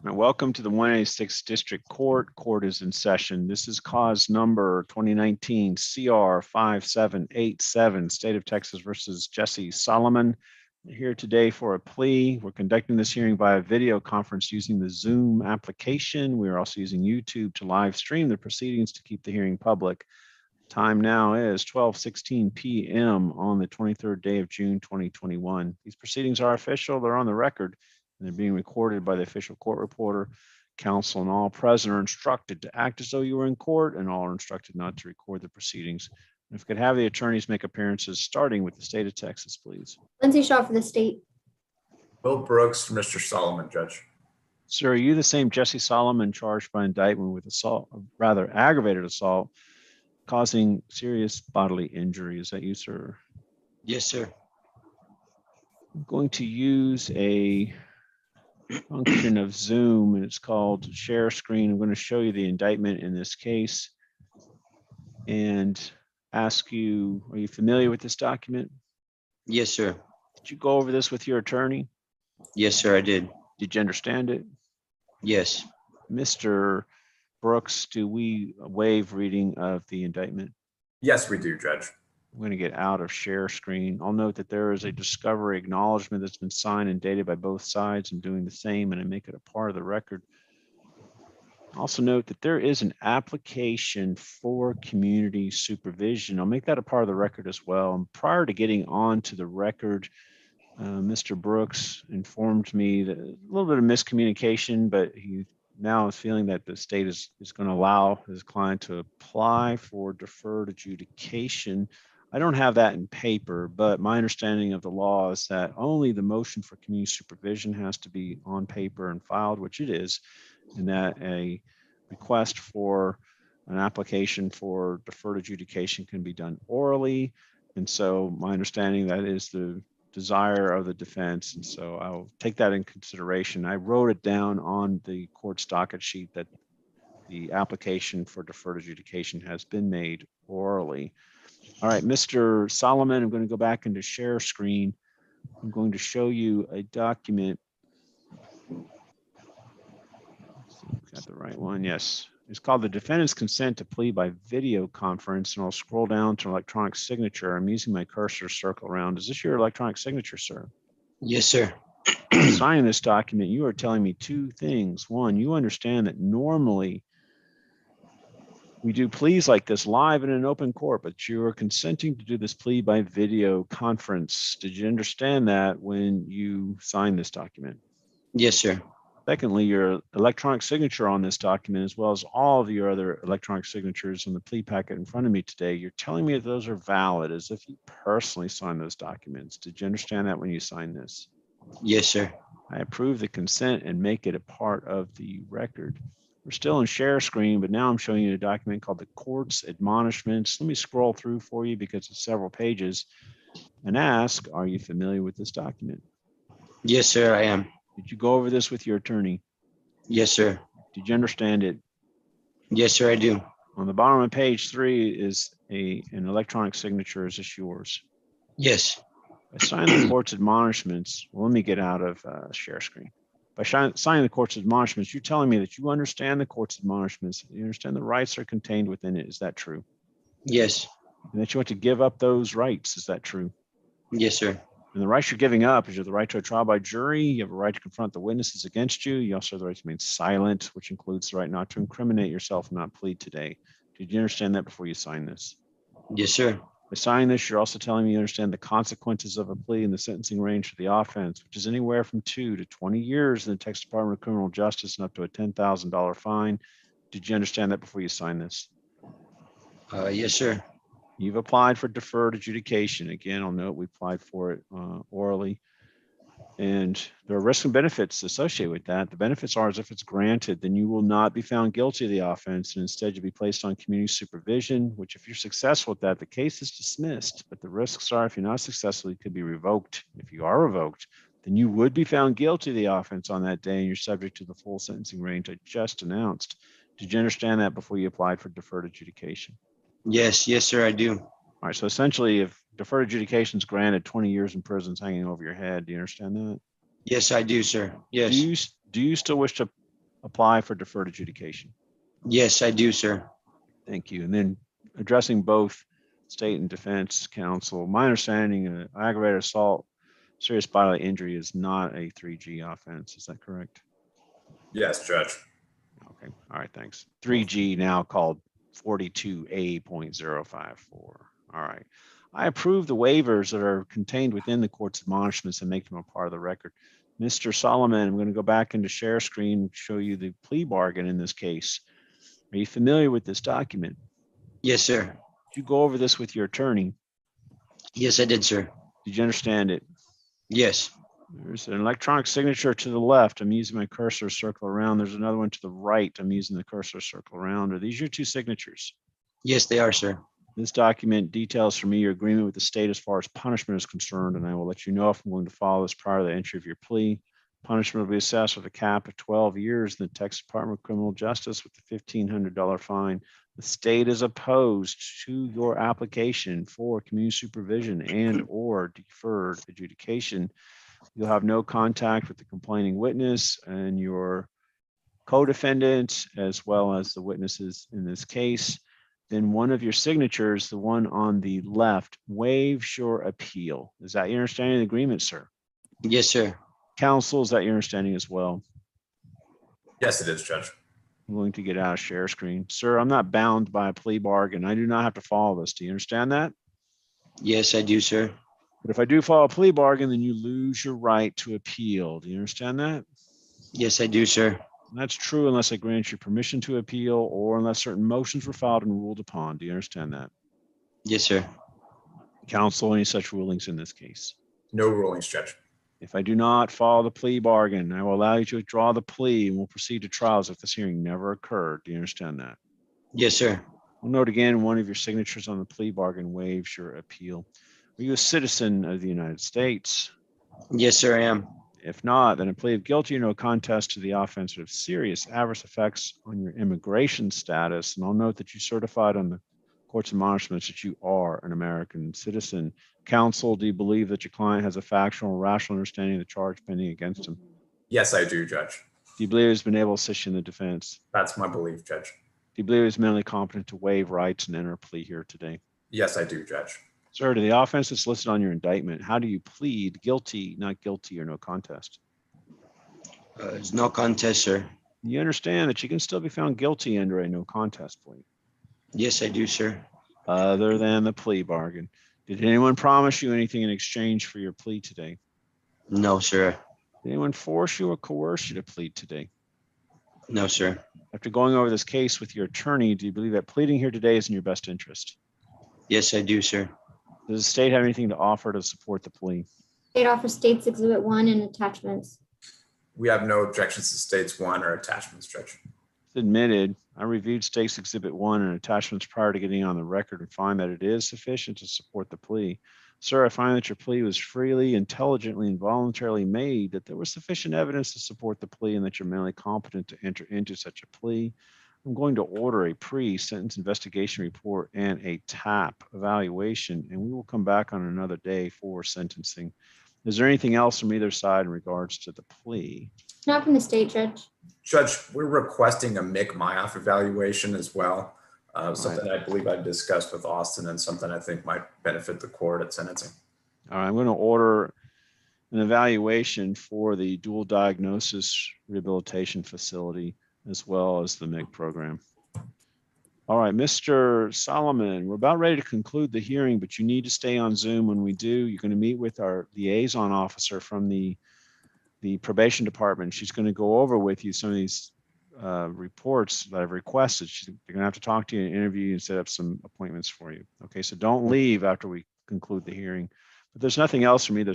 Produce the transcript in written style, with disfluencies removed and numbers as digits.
And welcome to the 186th District Court. Court is in session. This is cause number 2019 CR 5787, State of Texas versus Jesse Solomon. We're here today for a plea. We're conducting this hearing via video conference using the Zoom application. We are also using YouTube to live stream the proceedings to keep the hearing public. Time now is 12:16 p.m. on the 23rd day of June 2021. These proceedings are official. They're on the record. And they're being recorded by the official court reporter. Counsel and all present are instructed to act as though you were in court, and all are instructed not to record the proceedings. And if we could have the attorneys make appearances, starting with the state of Texas, please. Lindsay Shaw for the state. Will Brooks for Mr. Solomon, Judge. Sir, are you the same Jesse Solomon charged by indictment with assault, or rather aggravated assault, causing serious bodily injury? Is that you, sir? Yes, sir. I'm going to use a function of Zoom, and it's called share screen. I'm going to show you the indictment in this case and ask you, are you familiar with this document? Yes, sir. Did you go over this with your attorney? Yes, sir, I did. Did you understand it? Yes. Mr. Brooks, do we waive reading of the indictment? Yes, we do, Judge. I'm going to get out of share screen. I'll note that there is a discovery acknowledgement that's been signed and dated by both sides. I'm doing the same, and I make it a part of the record. Also note that there is an application for community supervision. I'll make that a part of the record as well. And prior to getting on to the record, Mr. Brooks informed me that a little bit of miscommunication, but he now is feeling that the state is going to allow his client to apply for deferred adjudication. I don't have that in paper, but my understanding of the law is that only the motion for community supervision has to be on paper and filed, which it is, and that a request for an application for deferred adjudication can be done orally. And so my understanding that is the desire of the defense. And so I'll take that in consideration. I wrote it down on the court's docket sheet that the application for deferred adjudication has been made orally. All right, Mr. Solomon, I'm going to go back into share screen. I'm going to show you a document. Got the right one? Yes. It's called the defendant's consent to plea by video conference, and I'll scroll down to electronic signature. I'm using my cursor to circle around. Is this your electronic signature, sir? Yes, sir. Signing this document, you are telling me two things. One, you understand that normally we do pleas like this live in an open court, but you are consenting to do this plea by video conference. Did you understand that when you signed this document? Yes, sir. Secondly, your electronic signature on this document, as well as all of your other electronic signatures in the plea packet in front of me today, you're telling me that those are valid as if you personally signed those documents. Did you understand that when you signed this? Yes, sir. I approve the consent and make it a part of the record. We're still in share screen, but now I'm showing you a document called the court's admonishments. Let me scroll through for you because it's several pages and ask, are you familiar with this document? Yes, sir, I am. Did you go over this with your attorney? Yes, sir. Did you understand it? Yes, sir, I do. On the bottom of page 3 is an electronic signature. Is this yours? Yes. By signing the court's admonishments, well, let me get out of share screen. By signing the court's admonishments, you're telling me that you understand the court's admonishments. You understand the rights are contained within it. Is that true? Yes. And that you want to give up those rights. Is that true? Yes, sir. And the rights you're giving up is you have the right to a trial by jury. You have a right to confront the witnesses against you. You also have the right to remain silent, which includes the right not to incriminate yourself and not plead today. Did you understand that before you sign this? Yes, sir. By signing this, you're also telling me you understand the consequences of a plea and the sentencing range for the offense, which is anywhere from 2 to 20 years in the Texas Department of Criminal Justice and up to a $10,000 fine. Did you understand that before you sign this? Yes, sir. You've applied for deferred adjudication. Again, I'll note we applied for it orally. And there are risks and benefits associated with that. The benefits are, as if it's granted, then you will not be found guilty of the offense, and instead you'll be placed on community supervision, which if you're successful with that, the case is dismissed. But the risks are, if you're not successful, it could be revoked. If you are revoked, then you would be found guilty of the offense on that day, and you're subject to the full sentencing range I just announced. Did you understand that before you applied for deferred adjudication? Yes, yes, sir, I do. All right, so essentially, if deferred adjudication is granted, 20 years in prison is hanging over your head. Do you understand that? Yes, I do, sir. Yes. Do you still wish to apply for deferred adjudication? Yes, I do, sir. Thank you. And then addressing both state and defense counsel, my understanding, aggravated assault, serious bodily injury is not a 3G offense. Is that correct? Yes, Judge. Okay. All right. Thanks. 3G now called 42A.054. All right. I approve the waivers that are contained within the court's admonishments and make them a part of the record. Mr. Solomon, I'm going to go back into share screen and show you the plea bargain in this case. Are you familiar with this document? Yes, sir. Did you go over this with your attorney? Yes, I did, sir. Did you understand it? Yes. There's an electronic signature to the left. I'm using my cursor to circle around. There's another one to the right. I'm using the cursor to circle around. Are these your two signatures? Yes, they are, sir. This document details for me your agreement with the state as far as punishment is concerned, and I will let you know if I'm going to follow this prior to the entry of your plea. Punishment will be assessed with a cap of 12 years in the Texas Department of Criminal Justice with a $1,500 fine. The state is opposed to your application for community supervision and or deferred adjudication. You'll have no contact with the complaining witness and your co-defendant, as well as the witnesses in this case. Then one of your signatures, the one on the left, waives your appeal. Is that your understanding of the agreement, sir? Yes, sir. Counsel, is that your understanding as well? Yes, it is, Judge. I'm going to get out of share screen. Sir, I'm not bound by a plea bargain. I do not have to follow this. Do you understand that? Yes, I do, sir. But if I do follow a plea bargain, then you lose your right to appeal. Do you understand that? Yes, I do, sir. And that's true unless I grant you permission to appeal or unless certain motions were filed and ruled upon. Do you understand that? Yes, sir. Counsel, any such rulings in this case? No rulings, Judge. If I do not follow the plea bargain, I will allow you to withdraw the plea and will proceed to trial as if this hearing never occurred. Do you understand that? Yes, sir. We'll note again, one of your signatures on the plea bargain waives your appeal. Are you a citizen of the United States? Yes, sir, I am. If not, then a plea of guilty or no contest to the offense would have serious adverse effects on your immigration status. And I'll note that you certified on the court's admonishments that you are an American citizen. Counsel, do you believe that your client has a factual and rational understanding of the charge pending against him? Yes, I do, Judge. Do you believe he's been able to assist you in the defense? That's my belief, Judge. Do you believe he's mentally competent to waive rights and enter a plea here today? Yes, I do, Judge. Sir, to the offense that's listed on your indictment, how do you plead guilty, not guilty, or no contest? It's no contest, sir. You understand that you can still be found guilty under a no contest plea, Yes, I do, sir. other than the plea bargain. Did anyone promise you anything in exchange for your plea today? No, sir. Did anyone force you or coerce you to plead today? No, sir. After going over this case with your attorney, do you believe that pleading here today is in your best interest? Yes, I do, sir. Does the state have anything to offer to support the plea? State offers States Exhibit 1 and attachments. We have no objections to States 1 or attachments, Judge. Admitted, I reviewed States Exhibit 1 and attachments prior to getting on the record and find that it is sufficient to support the plea. Sir, I find that your plea was freely, intelligently, and voluntarily made, that there was sufficient evidence to support the plea and that you're mentally competent to enter into such a plea. I'm going to order a pre-sentence investigation report and a TAP evaluation, and we will come back on another day for sentencing. Is there anything else from either side in regards to the plea? Not from the state, Judge. Judge, we're requesting a MIC-MYOF evaluation as well. Something I believe I discussed with Austin and something I think might benefit the court at sentencing. All right, I'm going to order an evaluation for the dual diagnosis rehabilitation facility as well as the MIG program. All right, Mr. Solomon, we're about ready to conclude the hearing, but you need to stay on Zoom when we do. You're going to meet with our liaison officer from the probation department. She's going to go over with you some of these reports that I've requested. They're going to have to talk to you and interview you and set up some appointments for you. Okay, so don't leave after we conclude the hearing. But there's nothing else from either